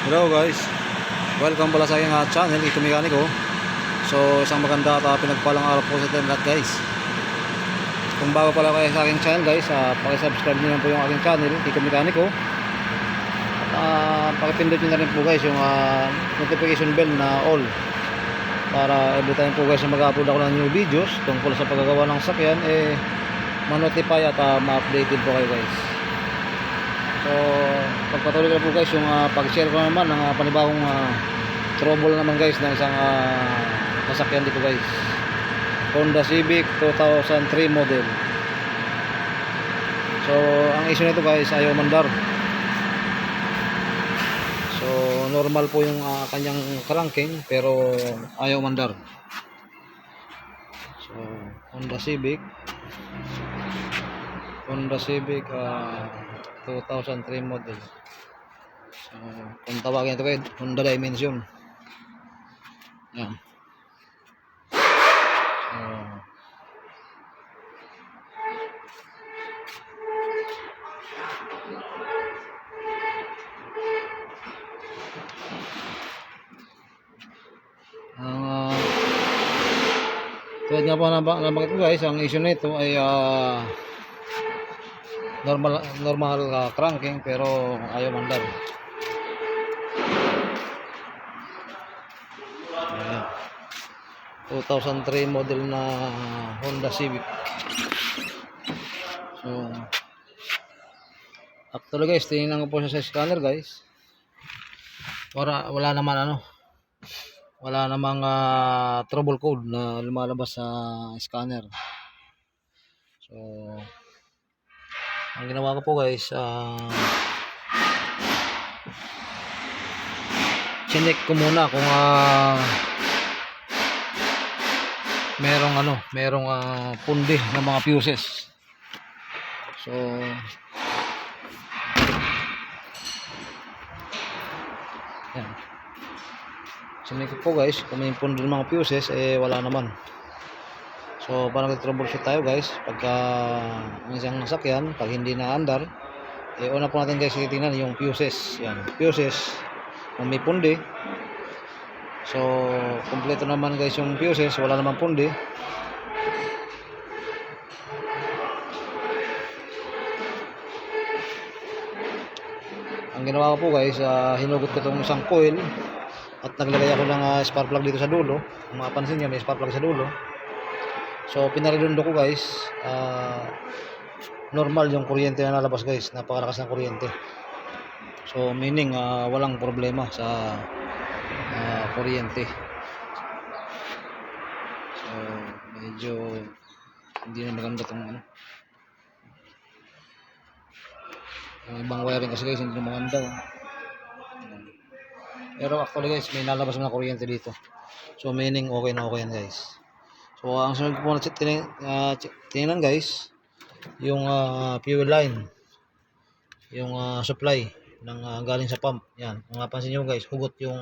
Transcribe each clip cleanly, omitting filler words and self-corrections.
Hello guys, welcome pala sa aking channel, Ito Mekaniko. So isang maganda at pinagpalang araw po sa ating lahat guys. Kung bago pala kayo sa aking channel guys, pakisubscribe nyo lang po yung aking channel, Ito Mekaniko. At pakipindot nyo na rin po guys yung notification bell na all, para every time po guys na mag-upload ako ng new videos tungkol sa paggagawa ng sakyan, ma-notify at ma-update din po kayo guys. So pagpatuloy na po guys yung pag-share ko naman ng panibagong trouble naman guys ng isang sasakyan dito guys, Honda Civic 2003 model. So ang issue nito guys, ayaw mandar. So normal po yung kanyang cranking pero ayaw mandar. So Honda Civic 2003 model. So kung tawagin ito guys, Honda Dimension. Yan. Tulad nga po nabanggit ko guys, ang issue nito ay normal cranking pero ayaw mandar. Ayan. 2003 model na Honda Civic. So actually guys, tingnan ko po siya sa scanner guys. Wala namang trouble code na lumalabas sa scanner. So ang ginawa ko po guys, chinek ko muna kung merong pundi ng mga fuses. So yan, chinek ko po guys kung may pundi ng mga fuses, wala naman. So para mag-troubleshoot tayo guys, pagka ang isang sasakyan pag hindi na andar, una po natin guys titingnan yung fuses. Yan, fuses kung may pundi. So kompleto naman guys yung fuses, wala namang pundi. Ang ginawa ko po guys, hinugot ko itong isang coil at naglagay ako ng spark plug dito sa dulo. Kung mapapansin nyo, may spark plug sa dulo. So pinaridundo ko guys, normal yung kuryente na nalabas guys, napakalakas ng kuryente. So meaning walang problema sa kuryente. So medyo hindi na maganda itong yung ibang wiring kasi guys, hindi na maganda. Pero actually guys, may nalabas na kuryente dito. So meaning okay na okay yan guys. So ang sunod ko po na tingnan guys, yung fuel line, yung supply ng galing sa pump. Yan, kung napansin nyo guys, hugot yung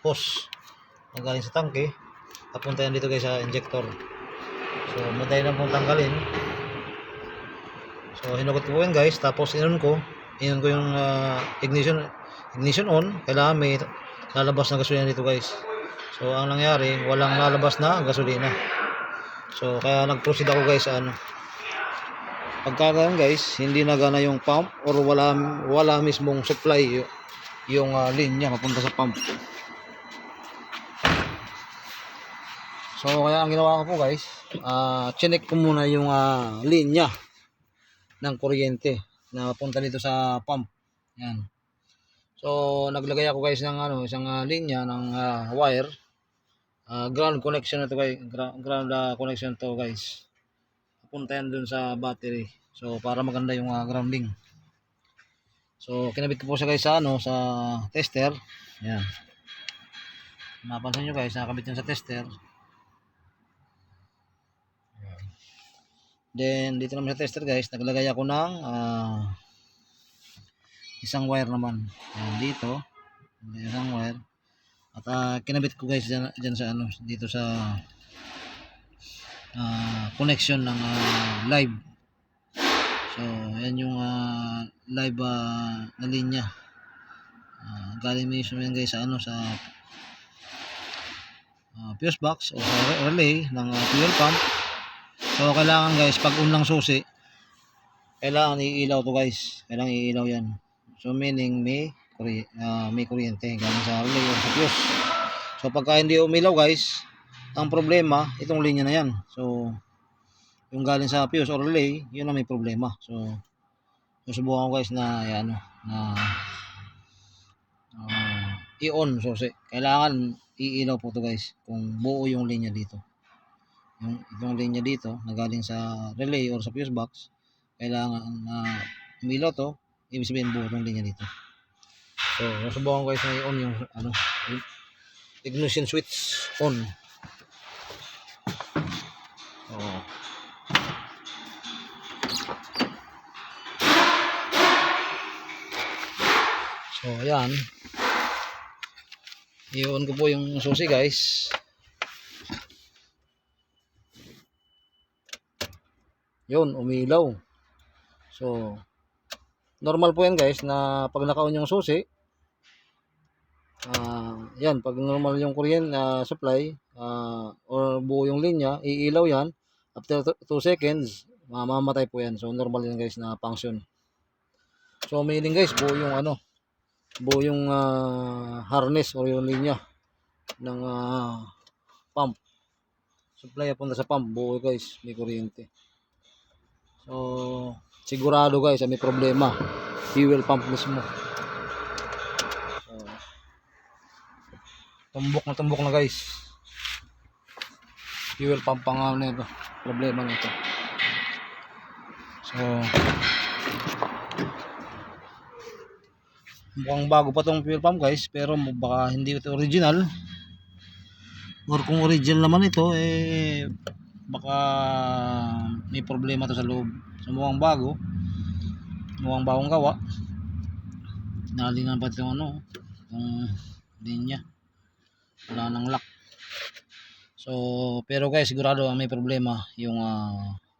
hose na galing sa tangke, papunta yan dito guys sa injector. So madali na pong tanggalin. So hinugot ko po yan guys, tapos inon ko yung ignition on. Kailangan may lalabas na gasolina dito guys. So ang nangyari, walang lalabas na gasolina. So kaya nag-proceed ako guys pagkakaroon guys, hindi nagana yung pump or wala mismong supply yung linya papunta sa pump. So kaya ang ginawa ko po guys, chinek ko muna yung linya ng kuryente na papunta dito sa pump. Yan. So naglagay ako guys ng isang linya ng wire, ground connection na to guys, ground connection to guys, papunta yan dun sa battery. So para maganda yung grounding. So kinabit ko po siya guys sa sa tester. Yan, mapansin nyo guys, nakakabit yan sa tester. Then dito naman sa tester guys, naglagay ako ng isang wire naman. Yan, dito isang wire. At kinabit ko guys dyan sa dito sa connection ng live. So yan yung live na linya. galing mismo yan guys sa ano, sa fuse box o sa relay ng fuel pump. So kailangan guys, pag unlang susi, kailangan iilaw to guys, kailangan iilaw yan. So meaning may kuryente galing sa relay o sa fuse. So pagka hindi umilaw guys, ang problema itong linya na yan. So yung galing sa fuse or relay, yun ang may problema. So susubukan ko guys na ano, na i-on susi. Kailangan iilaw po to guys kung buo yung linya dito. Itong linya dito na galing sa relay or sa fuse box, kailangan na umilaw to, ibig sabihin buo itong linya dito. So susubukan ko guys na i-on yung ano, ignition switch on. So ayan, i-on ko po yung susi guys. Yun, umilaw. So normal po yan guys na pag naka-on yung susi, yan, pag normal yung kuryente supply or buo yung linya, iilaw yan. After 2 seconds, mamamatay po yan. So normal yan guys na function. So meaning guys, buo yung ano, buo yung harness or yung linya ng pump. Supply punta sa pump, buo guys, may kuryente. So sigurado guys, may problema. Fuel pump mismo. So, tumbok na guys. Fuel pump pa nga na ito. Problema nito. So mukhang bago pa tong fuel pump guys, pero baka hindi ito original. Or kung original naman ito, baka may problema to sa loob. So mukhang bago, mukhang bagong gawa. Nalingan pa itong ano, itong linya, wala nang lock. So pero guys, sigurado may problema yung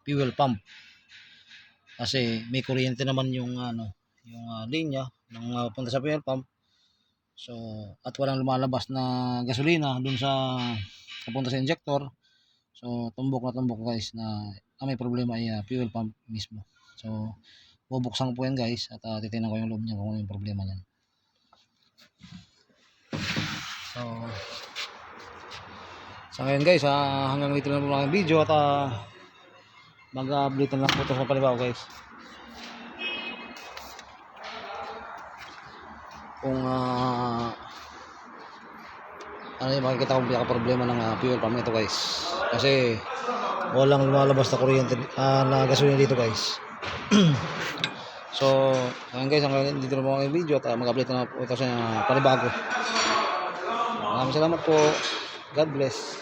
fuel pump, kasi may kuryente naman yung ano, yung linya ng punta sa fuel pump. So at walang lumalabas na gasolina dun sa papunta sa injector. So tumbok guys na may problema ay fuel pump mismo. So bubuksan ko po yan guys at titingnan ko yung loob niya kung ano yung problema niyan. So sa ngayon guys, hanggang dito na po lang yung video at mag-update na lang po ito sa panibago guys. Kung ano yung makikita kong pinaka-problema ng fuel pump nito guys, kasi walang lumalabas na kuryente na gasolina dito guys. So ayun guys, hanggang dito na po ang video at mag-update na po ito sa panibago. Maraming salamat po. God bless.